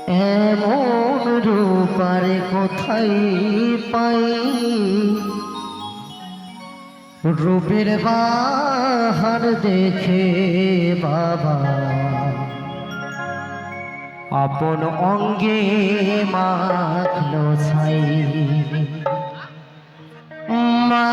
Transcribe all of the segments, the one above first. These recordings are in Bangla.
এমন রূপার কোথায় পাই, রূপের বাহার দেখে বাবা আপন অঙ্গে মাখলো ছাই। মা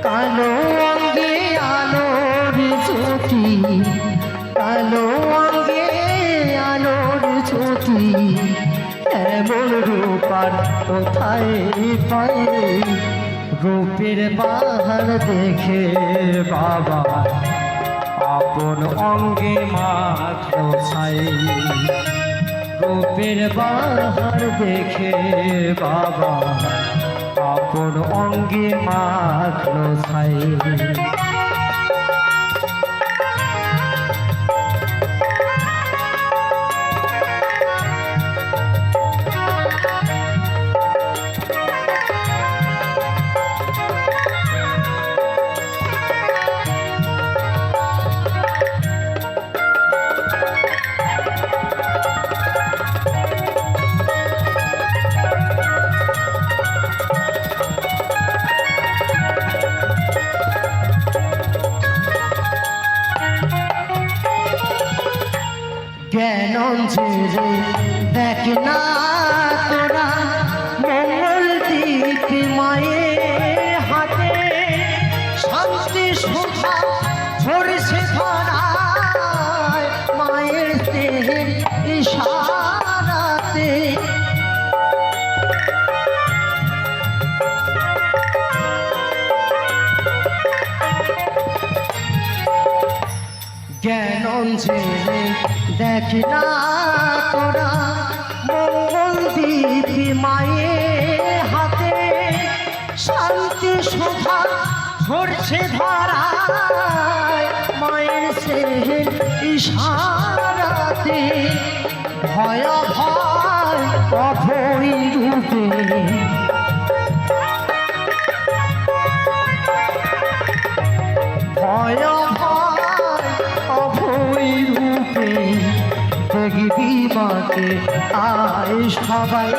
কালো অঙ্গে আলোর জ্যোতি, কালো অঙ্গে আলোর জ্যোতি, এমন রূপার কোথায় পাই, রূপের বাহার দেখে বাবা আপন অঙ্গে মাখলো ছাই। রূপের বাহার দেখে বাবা আপন অঙ্গে মাখলো ছাই। জ্ঞানঞ্জলি দেখ না তোরা, মঙ্গল দিক মায়ের হাতে, শান্তি সুধা ঝরছে ধরায় মায়ের দেহের ইশারাতে। জ্ঞানঞ্জলি দেখ না তোরা, মঙ্গল দ্বীপ মায়ের হাতে, শান্তি সুধা ঝরছে ধরায় মায়ের স্নেহের ইশারাতে। ভয় ভয় অভয় রূপে ভয় দেখবি মাকে আয় সবাই,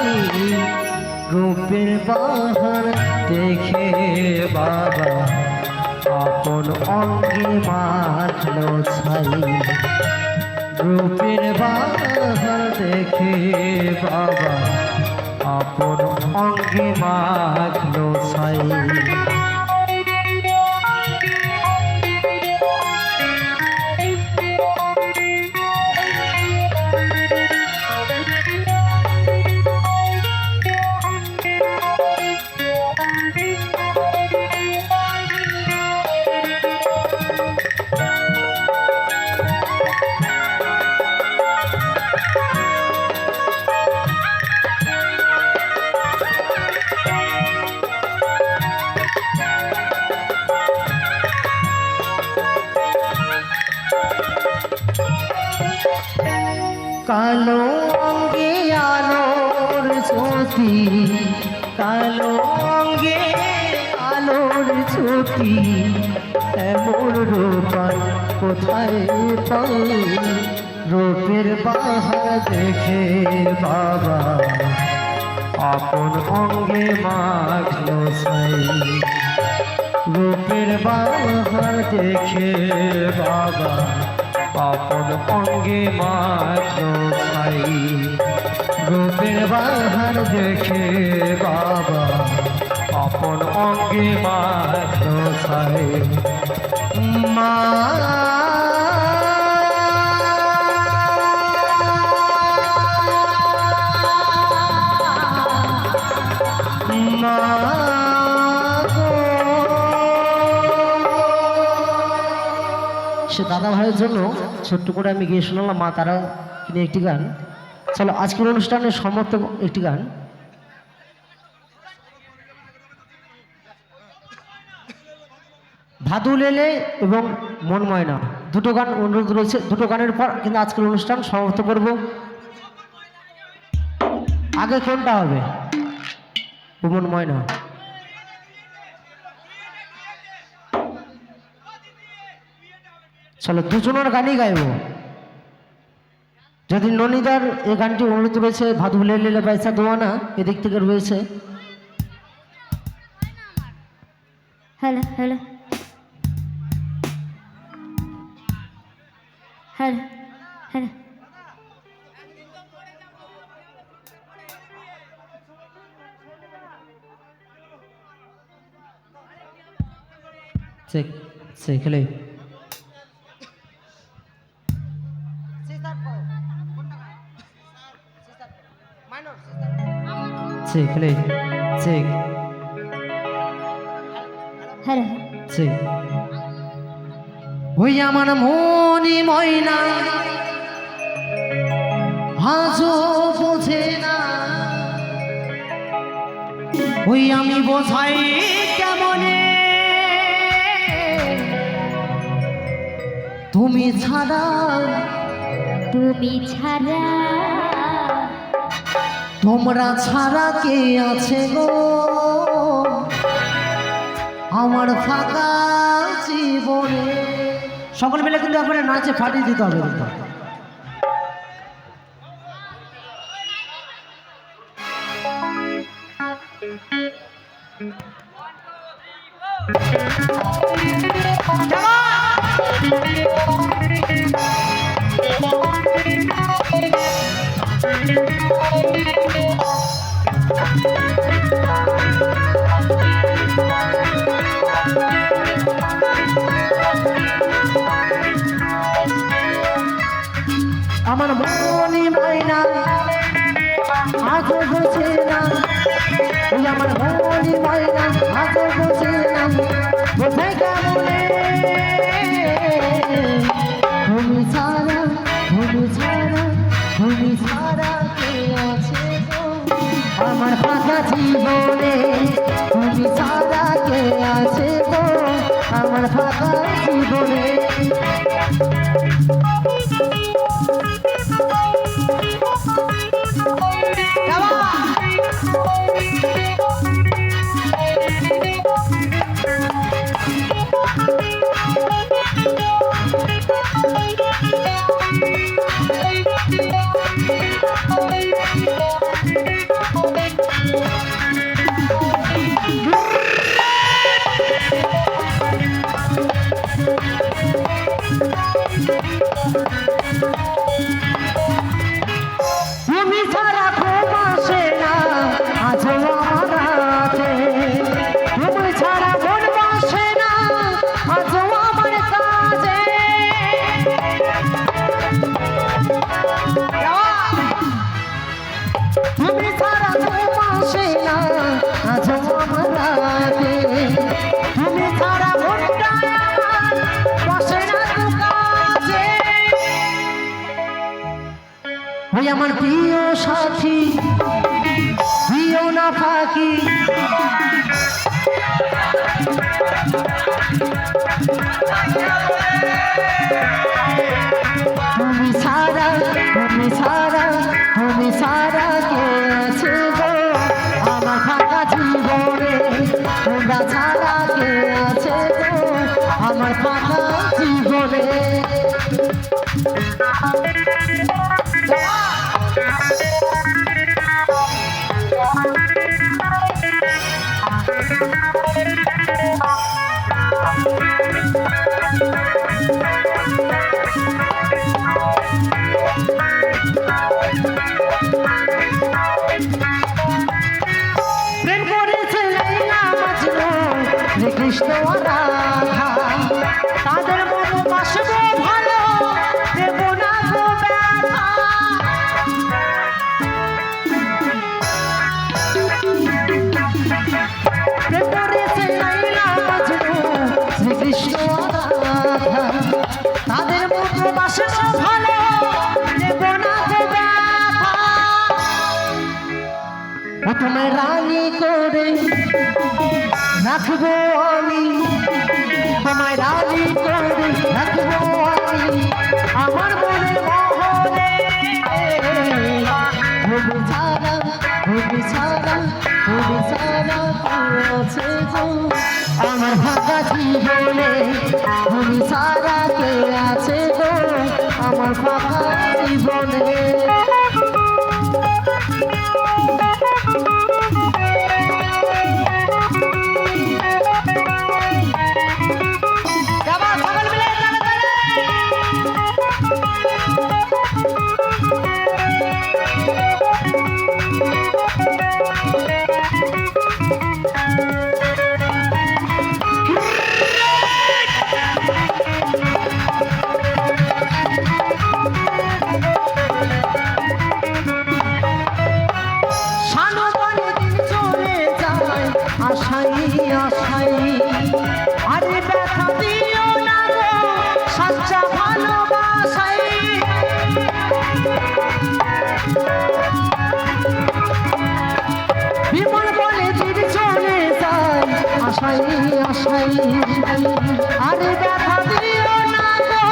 রূপের বাহার দেখে বাবা আপন অঙ্গে মাখলো ছাই। রূপের বাহার দেখে বাবা আপন অঙ্গে মাখলো ছাই। কালো অঙ্গে আলোর জ্যোতি, কালো অঙ্গে আলোর জ্যোতি, এমন রূপার কোথায় পাই, রূপের বাহার দেখে বাবা আপন অঙ্গে মাখলো ছাই। রূপের বাহার দেখে বাবা আপন অঙ্গে মাখলো ছাই। রূপের বাহার দেখে বাবা আপন অঙ্গে মাখলো ছাই। মা মা সে দাদা ভাইয়ের জন্য ছোট্ট করে আমি গিয়ে শোনালাম মা তারা কিনে একটি গান। চলো আজকের অনুষ্ঠানের সমর্থক একটি গান। ভাদু লেলে এবং মন ময়না দুটো গান অনুরোধ রয়েছে। দুটো গানের পর কিন্তু আজকের অনুষ্ঠান সমাপ্ত করব। আগে কোনটা হবে? মন ময়না। চলো দুজনের গানই গাইব। যদি ননিদার এই গানটি অনুরোধ রয়েছে, ভাদু লেলে পয়সা দোয়ানা এদিক থেকে রয়েছে। Hello hello hello hello check check খেলে চেক খেলে চেক হ্যালো চেক। ওই আমার মনি ময়না আজও বোঝে না, ওই আমি বোঝাই কেমনে তুমি ছাড়া, তুমি ছাড়া, তোমরা ছাড়া কে আছে গো আমার ফাঁকা জীবনে। সকল মিলে কিন্তু একবারে নাচে ফাটিয়ে দিতে হবে কিন্তু। আমার মনি ময়না আজও বোঝে না, ওই আমার মনি ময়না আজও বোঝে না, বোঝাই কেমনে তুমি ছাড়া, তুমি ছাড়া, তুমি ছাড়া কে আছে গো আমার ফাঁকা জীবনে, তুমি ছাড়া কে আছে গো আমার ফাঁকা জীবনে। তুমি ছাড়া ঘুম আসে না আজও আমার রাতে, তুমি ছাড়া মন বসে না আজও আমার কাজে, তুমি ছাড়া ঘুম আসে না আজও আমার রাতে, তুমি ছাড়া মনটা আমার বসে না তো কাজে। ওই আমার প্রিয় সাথী প্রিয় না ফাঁকি, তুমি ছাড়া, তুমি ছাড়া, তুমি ছাড়া কে আছে গো আমার ফাঁকা জীবনে, তোমরা ছাড়া কে আছে গো আমার ফাঁকা জীবনে। প্রেম করেছে লাইলা মজনু কৃষ্ণ রাধা, তাদের মতো বাসবো ভালো দেব না গো ব্যথা। বাসবো ভালো দেব না তো ব্যথা ও তোমায় রানী করে রাখবো আমি তোমায় রানী করে রাখবো আমি আমার মনে মহলে তুমি ছাড়া তুমি ছাড়া তুমি ছাড়া আছে গো আমার ফাঁকা জীবনে তুমি ছাড়া কে আছে গো আমার ফাঁকা জীবনে আশাই আশাই আরে ব্যথা দিও না গো সচ্চা ভালোবাসাই বিমল বলে তীর চলে যায় আশাই আশাই আরে ব্যথা দিও না গো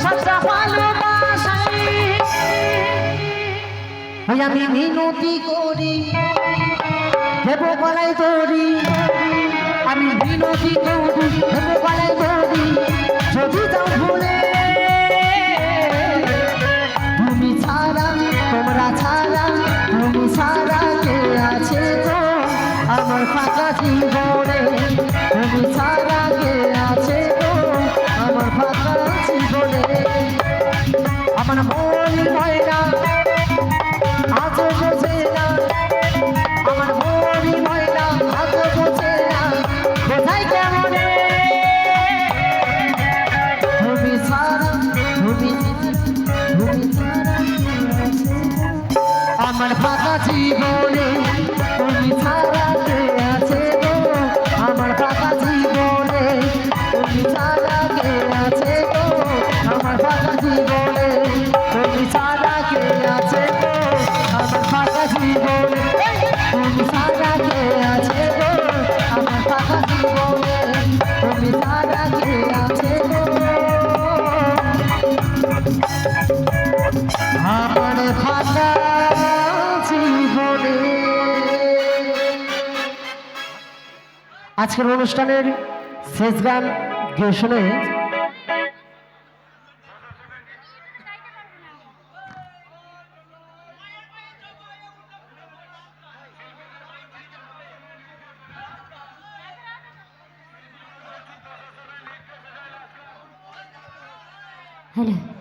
সচ্চা ভালোবাসাই আমি মিনতি করি দেব গলায় দড়ি আমি বিনতি করি দেব গলায় দড়ি যদি যাও ভুলে তুমি ছাড়া তোমরা ছাড়া তুমি ছাড়া কে আছে গো আমার ফাঁকা জীবনে তুমি ছাড়া কে আছে গো আমার ফাঁকা জীবনে আমার মন ময়না আজ বোঝে না আমার মনি ময়না আজ বোঝে না কোথায় কেমনে তুমি ছাড়া তুমি তুমি ছাড়া আমার ফাঁকা জীবনে তুমি ছাড়া কে আছে গো আমার ফাঁকা জীবনে তুমি ছাড়া কে আছে গো আমার ফাঁকা জীবনে তুমি ছাড়া কে আছে গো আমার ফাঁকা জীবনে তুমি ছাড়া কে আছে গো আমার ফাঁকা জীবনে তুমি ছাড়া কে আছে গো আমার ফাঁকা জীবনে। আজকের অনুষ্ঠানের শেষ গান গেয়ে শুনে হ্যালো